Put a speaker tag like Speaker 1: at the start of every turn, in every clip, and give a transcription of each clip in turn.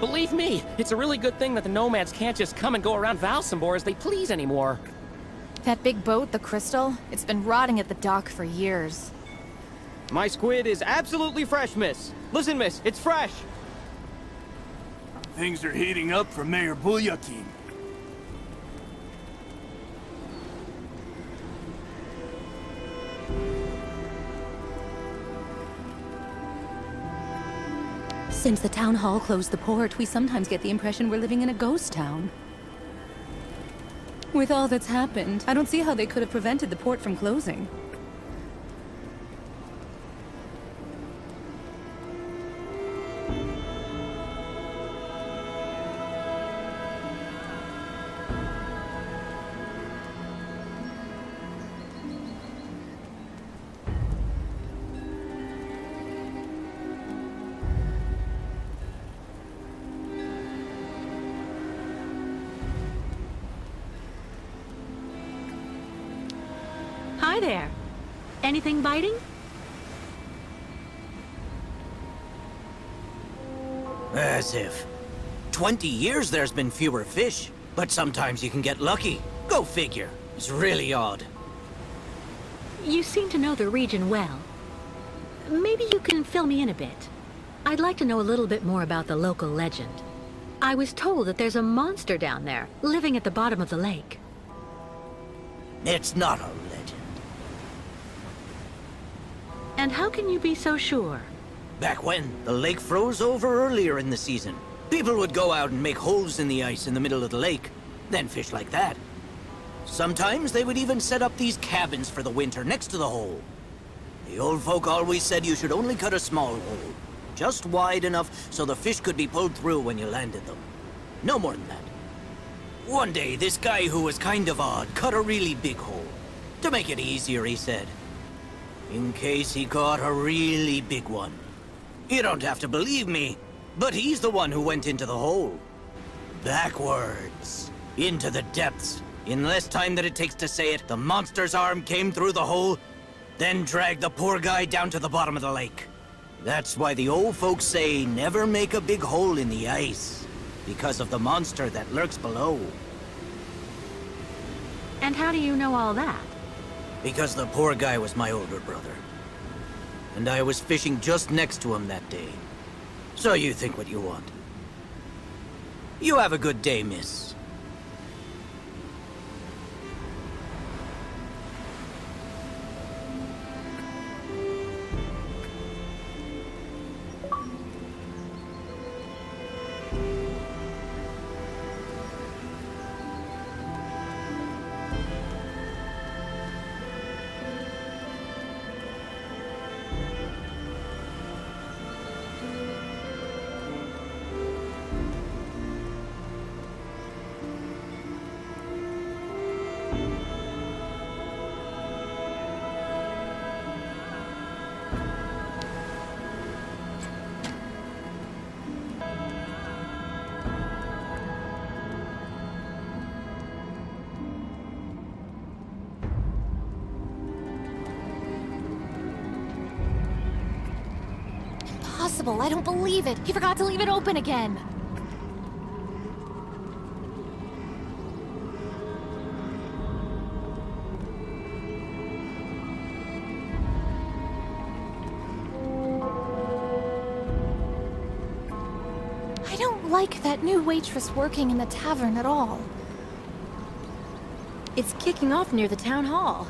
Speaker 1: Believe me, it's a really good thing that the nomads can't just come and go around Valsambor as they please anymore.
Speaker 2: That big boat, the Crystal, it's been rotting at the dock for years.
Speaker 3: My squid is absolutely fresh, miss. Listen, miss, it's fresh.
Speaker 4: Things are heating up for Mayor Bulyakin.
Speaker 5: Since the town hall closed the port, we sometimes get the impression we're living in a ghost town. With all that's happened, I don't see how they could have prevented the port from closing.
Speaker 6: Hi there. Anything biting?
Speaker 7: As if. 20 years there's been fewer fish, but sometimes you can get lucky. Go figure. It's really odd.
Speaker 6: You seem to know the region well. Maybe you can fill me in a bit. I'd like to know a little bit more about the local legend. I was told that there's a monster down there, living at the bottom of the lake.
Speaker 7: It's not a legend.
Speaker 6: And how can you be so sure?
Speaker 7: Back when, the lake froze over earlier in the season. People would go out and make holes in the ice in the middle of the lake, then fish like that. Sometimes they would even set up these cabins for the winter next to the hole. The old folk always said you should only cut a small hole, just wide enough so the fish could be pulled through when you landed them. No more than that. One day, this guy who was kind of odd cut a really big hole. To make it easier, he said. In case he caught a really big one. You don't have to believe me, but he's the one who went into the hole. Backwards. Into the depths. In less time than it takes to say it, the monster's arm came through the hole, then dragged the poor guy down to the bottom of the lake. That's why the old folks say never make a big hole in the ice, because of the monster that lurks below.
Speaker 6: And how do you know all that?
Speaker 7: Because the poor guy was my older brother. And I was fishing just next to him that day. So you think what you want. You have a good day, miss.
Speaker 2: Impossible, I don't believe it. He forgot to leave it open again. I don't like that new waitress working in the tavern at all. It's kicking off near the town hall.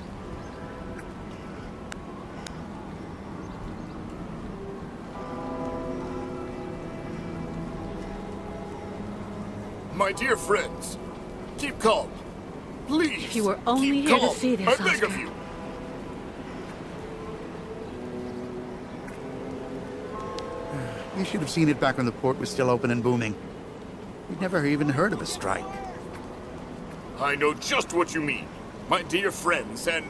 Speaker 8: My dear friends, keep calm. Please.
Speaker 6: If you were only
Speaker 8: keep
Speaker 6: here
Speaker 8: calm.
Speaker 6: to see this,
Speaker 8: I beg of
Speaker 6: Oscar.
Speaker 8: you.
Speaker 9: You should have seen it back when the port was still open and booming. We'd never even heard of a strike.
Speaker 8: I know just what you mean, my dear friends, and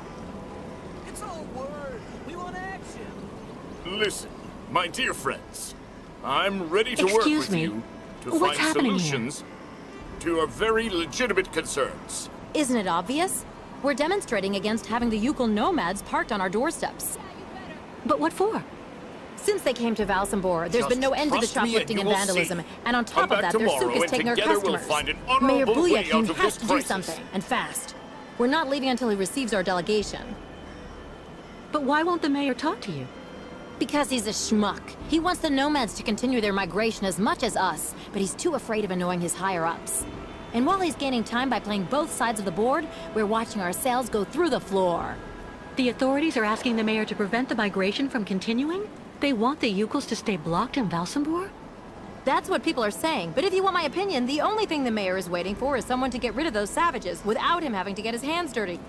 Speaker 7: It's all word. We want action.
Speaker 8: listen, my dear friends. I'm ready to work
Speaker 6: Excuse
Speaker 8: with
Speaker 6: me.
Speaker 8: you to
Speaker 6: What's
Speaker 8: find
Speaker 6: happening here?
Speaker 8: solutions to your very legitimate concerns.
Speaker 2: Isn't it obvious? We're demonstrating against having the Youkol nomads parked on our doorsteps.
Speaker 6: But what for?
Speaker 2: Since they came to Valsambor, there's been no end to the
Speaker 8: Just trust me
Speaker 2: shoplifting
Speaker 8: and
Speaker 2: and
Speaker 8: you'll
Speaker 2: vandalism.
Speaker 8: see.
Speaker 2: And on top
Speaker 8: Come
Speaker 2: of
Speaker 8: back
Speaker 2: that, their
Speaker 8: tomorrow
Speaker 2: souk is
Speaker 8: and
Speaker 2: taking our
Speaker 8: together we'll
Speaker 2: customers.
Speaker 8: find an
Speaker 2: Mayor
Speaker 8: honorable way
Speaker 2: Bulyakin
Speaker 8: out of
Speaker 2: has
Speaker 8: this
Speaker 2: to do
Speaker 8: crisis.
Speaker 2: something, and fast. We're not leaving until he receives our delegation.
Speaker 6: But why won't the mayor talk to you?
Speaker 2: Because he's a schmuck. He wants the nomads to continue their migration as much as us, but he's too afraid of annoying his higher-ups. And while he's gaining time by playing both sides of the board, we're watching our sales go through the floor.
Speaker 6: The authorities are asking the mayor to prevent the migration from continuing? They want the Youkols to stay blocked in Valsambor?
Speaker 2: That's what people are saying, but if you want my opinion, the only thing the mayor is waiting for is someone to get rid of those savages without him having to get his hands dirty.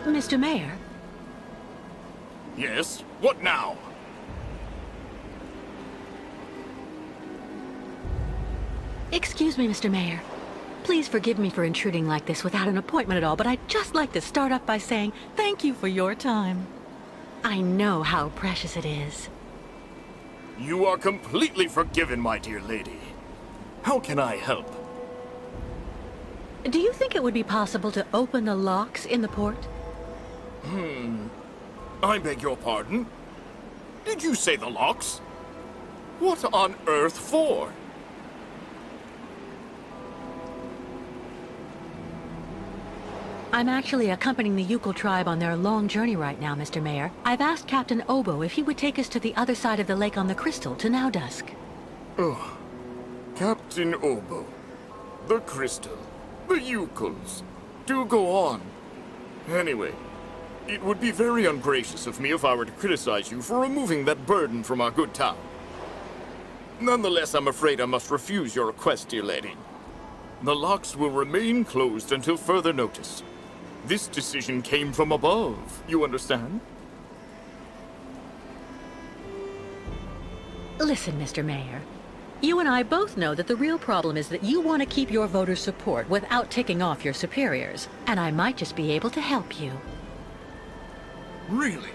Speaker 6: Mr. Mayor?
Speaker 8: Yes? What now?
Speaker 6: Excuse me, Mr. Mayor. Please forgive me for intruding like this without an appointment at all, but I'd just like to start off by saying thank you for your time. I know how precious it is.
Speaker 8: You are completely forgiven, my dear lady. How can I help?
Speaker 6: Do you think it would be possible to open the locks in the port?
Speaker 8: I beg your pardon? Did you say the locks? What on earth for?
Speaker 6: I'm actually accompanying the Youkol tribe on their long journey right now, Mr. Mayor. I've asked Captain Obo if he would take us to the other side of the lake on the Crystal to now dusk.
Speaker 8: Oh, Captain Obo, the Crystal, the Youkols. Do go on. Anyway, it would be very ungracious of me if I were to criticize you for removing that burden from our good town. Nonetheless, I'm afraid I must refuse your request, dear lady. The locks will remain closed until further notice. This decision came from above, you understand?
Speaker 6: Listen, Mr. Mayor. You and I both know that the real problem is that you want to keep your voters' support without ticking off your superiors. And I might just be able to help you.
Speaker 4: Really?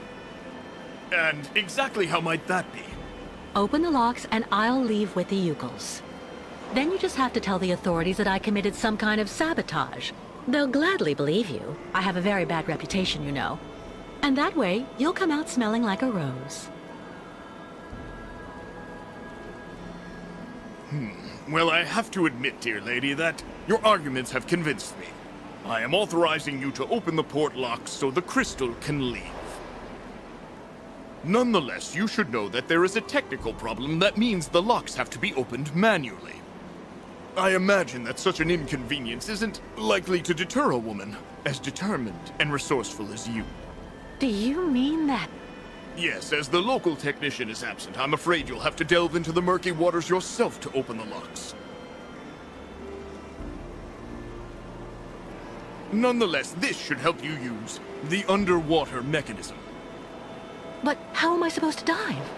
Speaker 4: And exactly how might that be?
Speaker 6: Open the locks and I'll leave with the Youkols. Then you just have to tell the authorities that I committed some kind of sabotage. They'll gladly believe you. I have a very bad reputation, you know. And that way, you'll come out smelling like a rose.
Speaker 4: Well, I have to admit, dear lady, that your arguments have convinced me. I am authorizing you to open the port locks so the Crystal can leave. Nonetheless, you should know that there is a technical problem that means the locks have to be opened manually. I imagine that such an inconvenience isn't likely to deter a woman as determined and resourceful as you.
Speaker 6: Do you mean that?
Speaker 4: Yes, as the local technician is absent, I'm afraid you'll have to delve into the murky waters yourself to open the locks. Nonetheless, this should help you use the underwater mechanism.
Speaker 6: But how am I supposed to dive?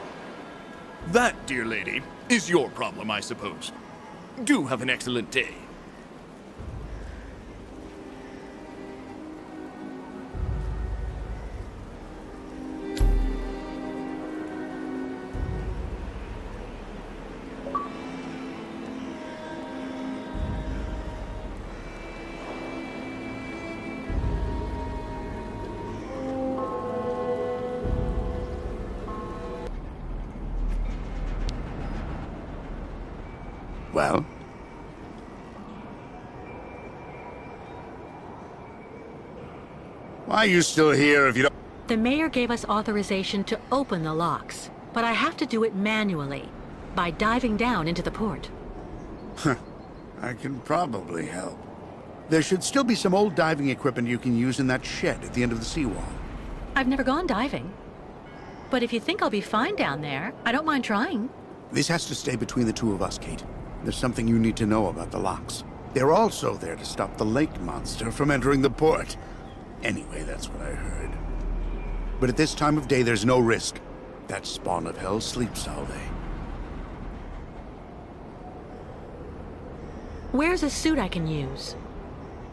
Speaker 4: That, dear lady, is your problem, I suppose. Do have an excellent day. Well? Why are you still here if you don't...
Speaker 6: The mayor gave us authorization to open the locks, but I have to do it manually, by diving down into the port.
Speaker 9: I can probably help. There should still be some old diving equipment you can use in that shed at the end of the seawall.
Speaker 6: I've never gone diving. But if you think I'll be fine down there, I don't mind trying.
Speaker 9: This has to stay between the two of us, Kate. There's something you need to know about the locks. They're also there to stop the lake monster from entering the port. Anyway, that's what I heard. but at this time of day there's no risk. That spawn of hell sleeps all day.
Speaker 6: Where's a suit I can use?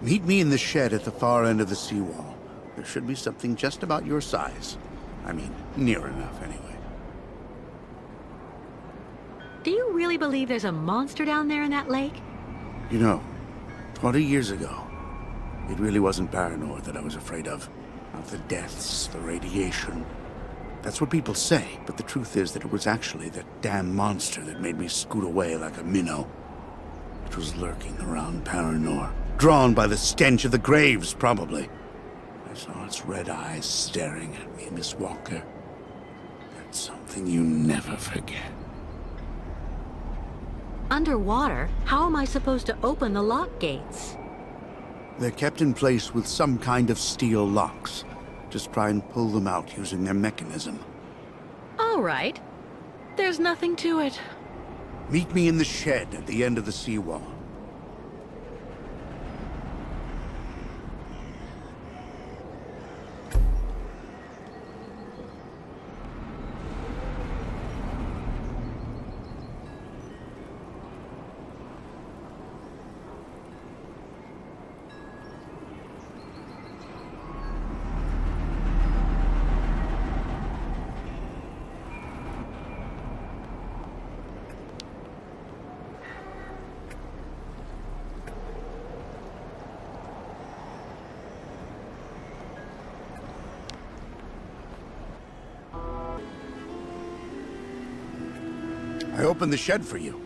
Speaker 9: Meet me in the shed at the far end of the seawall. There should be something just about your size. I mean, near enough anyway.
Speaker 6: Do you really believe there's a monster down there in that lake?
Speaker 9: You know, 20 years ago, it really wasn't Paranor that I was afraid of. Not the deaths, the radiation. That's what people say, but the truth is that it was actually that damn monster that made me scoot away like a minnow. It was lurking around Paranor, drawn by the stench of the graves, probably. I saw its red eyes staring at me, Miss Walker. That's something you never forget.
Speaker 6: Underwater? How am I supposed to open the lock gates?
Speaker 9: They're kept in place with some kind of steel locks. Just try and pull them out using their mechanism.
Speaker 6: All right. There's nothing to it.
Speaker 9: Meet me in the shed at the end of the seawall. I opened the shed for you.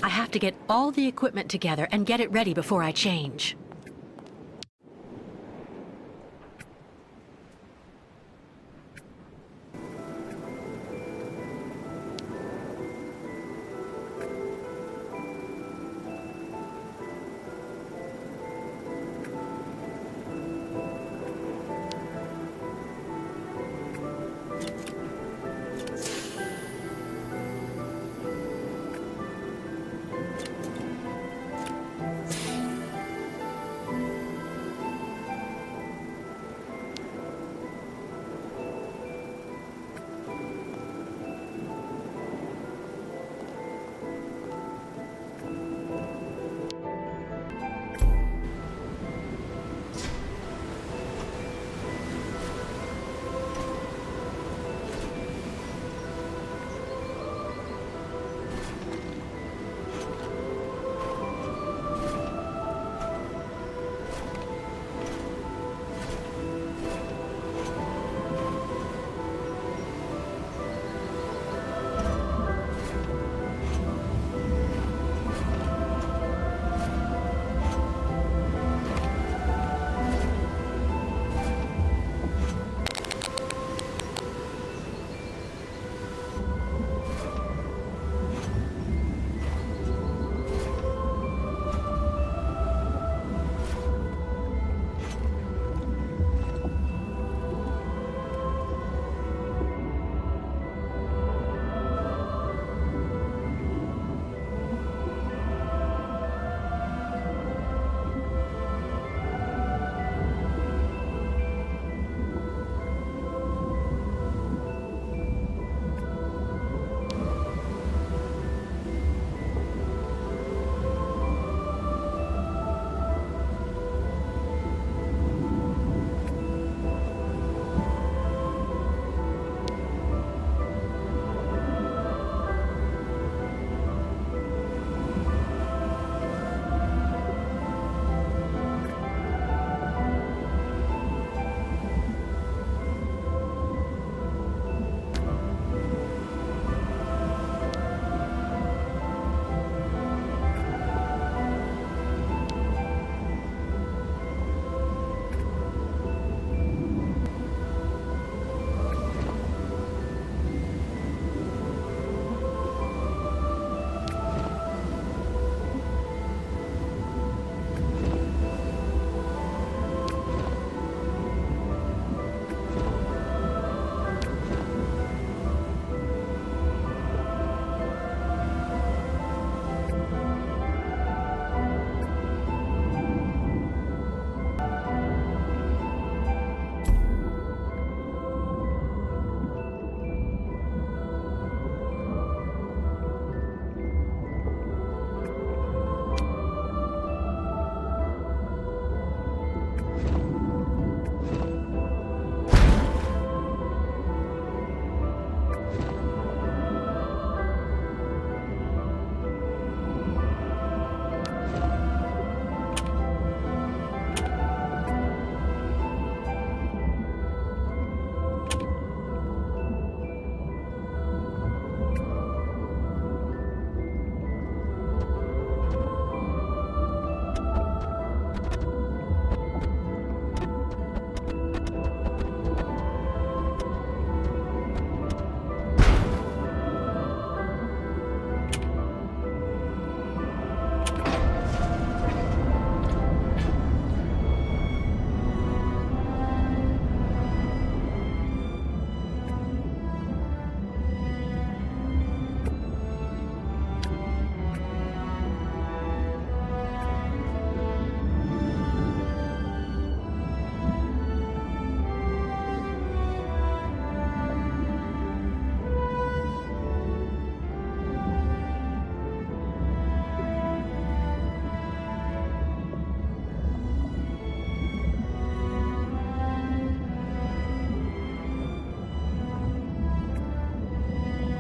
Speaker 6: I have to get all the equipment together and get it ready before I change.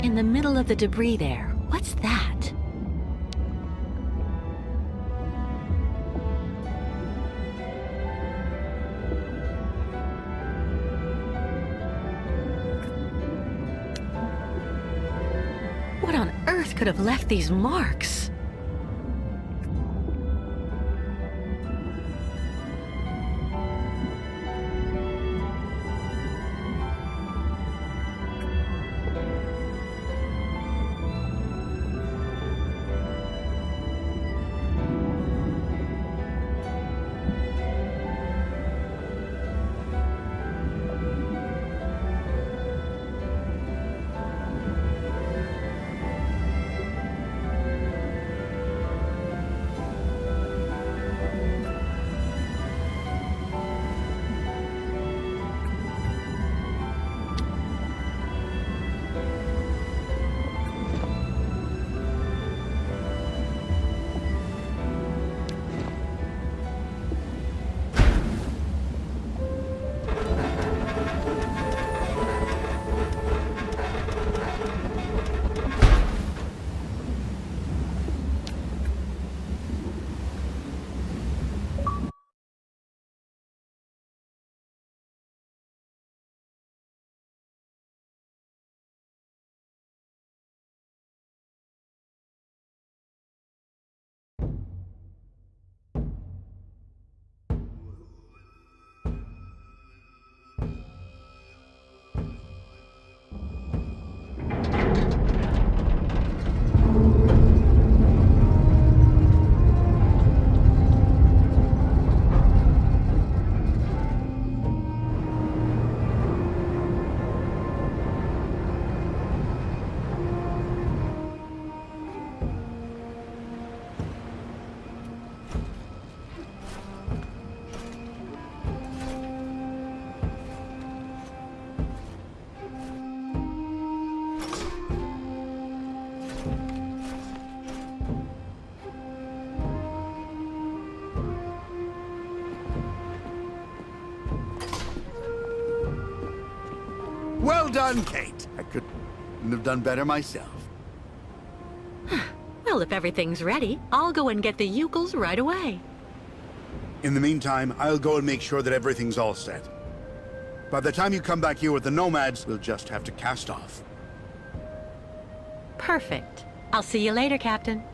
Speaker 6: In the middle of the debris there, what's that? What on earth could have left these marks?
Speaker 9: Well done, Kate. I couldn't have done better myself.
Speaker 6: Well, if everything's ready, I'll go and get the Youkols right away.
Speaker 9: In the meantime, I'll go and make sure that everything's all set. By the time you come back here with the nomads, we'll just have to cast off.
Speaker 6: Perfect. I'll see you later, Captain.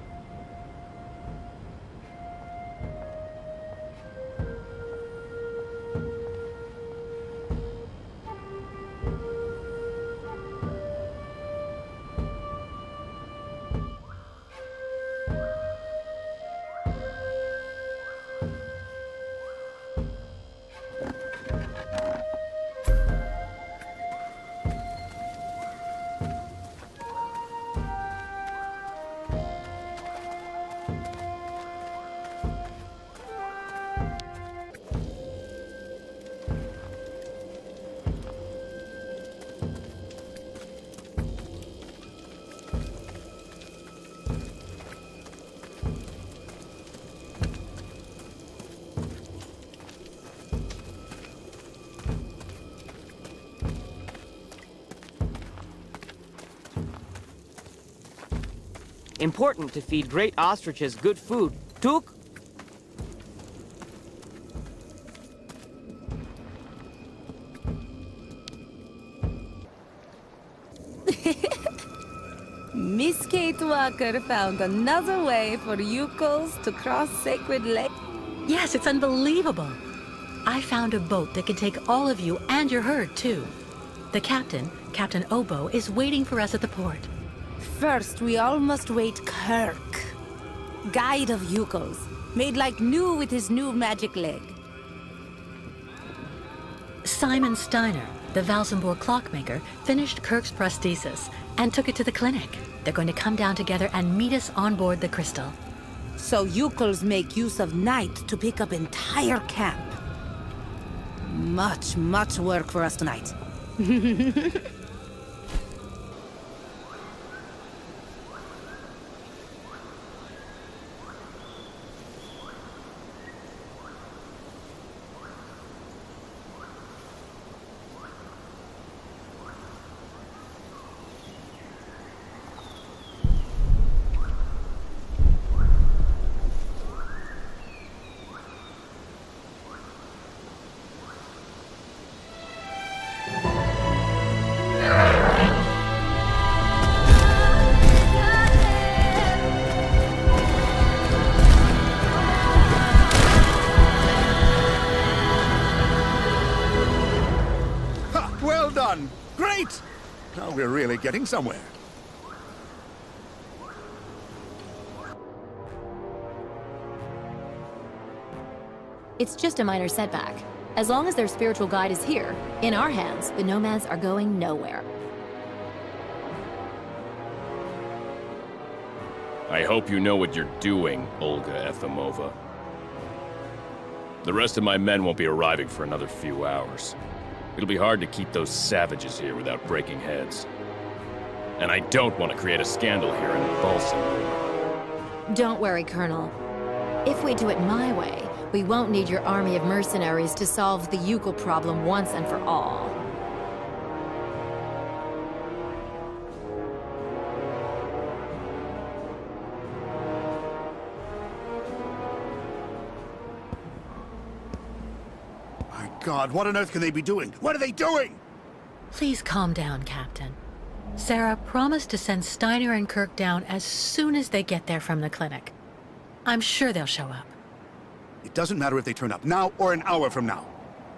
Speaker 3: Important to feed great ostriches good food. Took?
Speaker 5: Miss Kate Walker found another way for Youkols to cross Sacred Lake.
Speaker 6: Yes, it's unbelievable. I found a boat that can take all of you and your herd, too. The captain, Captain Obo, is waiting for us at the port.
Speaker 5: First, we all must wait Kirk, guide of Youkols, made like new with his new magic leg.
Speaker 6: Simon Steiner, the Valsenborg clockmaker, finished Kirk's prosthesis and took it to the clinic. They're going to come down together and meet us on board the Crystal.
Speaker 5: So Youkols make use of night to pick up entire camp. Much, much work for us tonight.
Speaker 9: really getting somewhere.
Speaker 2: It's just a minor setback. As long as their spiritual guide is here, in our hands, the nomads are going nowhere.
Speaker 10: I hope you know what you're doing, Olga Efimova. The rest of my men won't be arriving for another few hours. It'll be hard to keep those savages here without breaking heads. And I don't want to create a scandal here in Balsamore.
Speaker 2: Don't worry, Colonel. If we do it my way, we won't need your army of mercenaries to solve the Youkol problem once and for all.
Speaker 9: My God, what on earth can they be doing? What are they doing?
Speaker 6: Please calm down, Captain. Sarah promised to send Steiner and Kirk down as soon as they get there from the clinic. I'm sure they'll show up.
Speaker 9: It doesn't matter if they turn up now or an hour from now.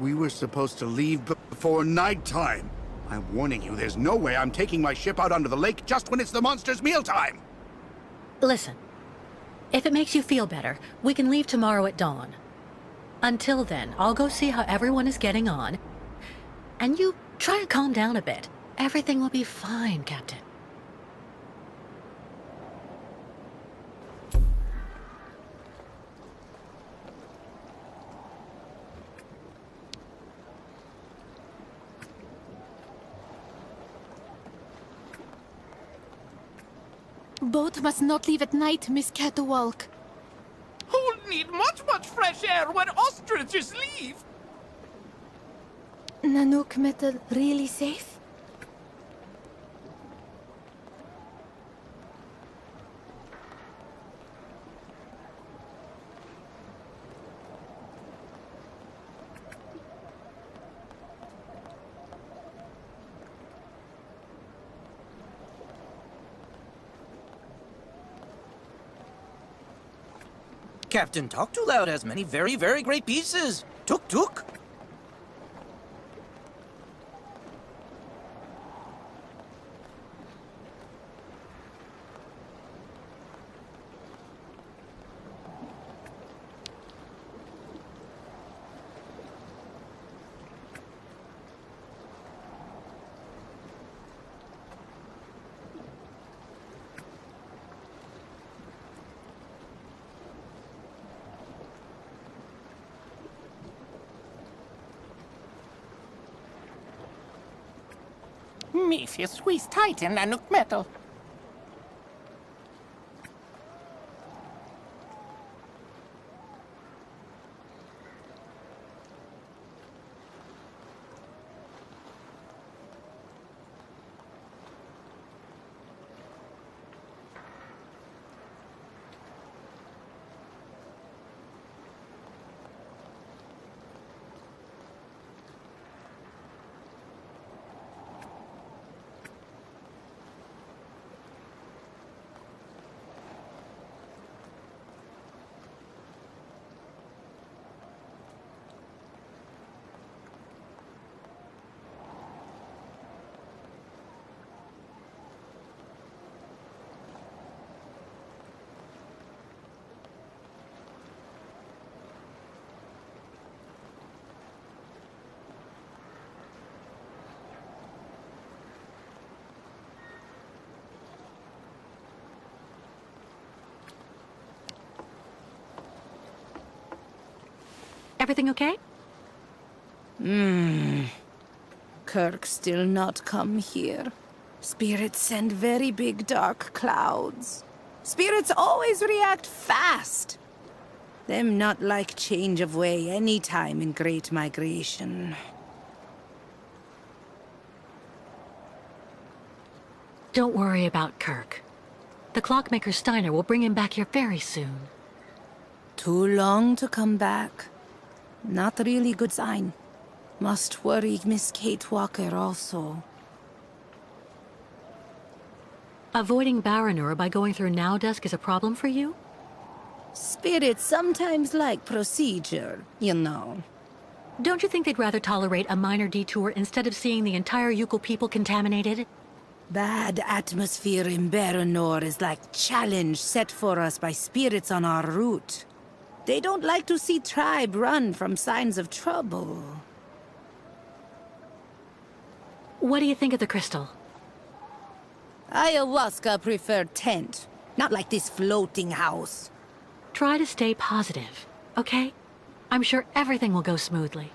Speaker 9: We were supposed to leave before nighttime. I'm warning you, there's no way I'm taking my ship out onto the lake just when it's the monster's mealtime.
Speaker 6: Listen, if it makes you feel better, we can leave tomorrow at dawn. Until then, I'll go see how everyone is getting on. And you try and calm down a bit. Everything will be fine, Captain.
Speaker 5: Boat must not leave at night, Miss Catawalk.
Speaker 1: Who'll need much fresh air when ostriches leave?
Speaker 5: Nanook metal really safe?
Speaker 7: Captain Talk Too Loud has many very, very great pieces. Tuk tuk.
Speaker 1: Mephia squeeze tight in Nanook metal.
Speaker 6: Everything okay?
Speaker 5: Kirk still not come here. Spirits send very big dark clouds. Spirits always react fast. Them not like change of way any time in Great Migration.
Speaker 6: Don't worry about Kirk. The clockmaker Steiner will bring him back here very soon.
Speaker 5: Too long to come back. Not really good sign. Must worry Miss Kate Walker also.
Speaker 6: Avoiding Baranur by going through Nowdusk is a problem for you?
Speaker 5: Spirits sometimes like procedure, you know.
Speaker 6: Don't you think they'd rather tolerate a minor detour instead of seeing the entire Youkol people contaminated?
Speaker 5: Bad atmosphere in Baranor is like challenge set for us by spirits on our route. They don't like to see tribe run from signs of trouble.
Speaker 6: What do you think of the crystal?
Speaker 5: Ayahuasca prefer tent, not like this floating house.
Speaker 6: Try to stay positive, okay? I'm sure everything will go smoothly.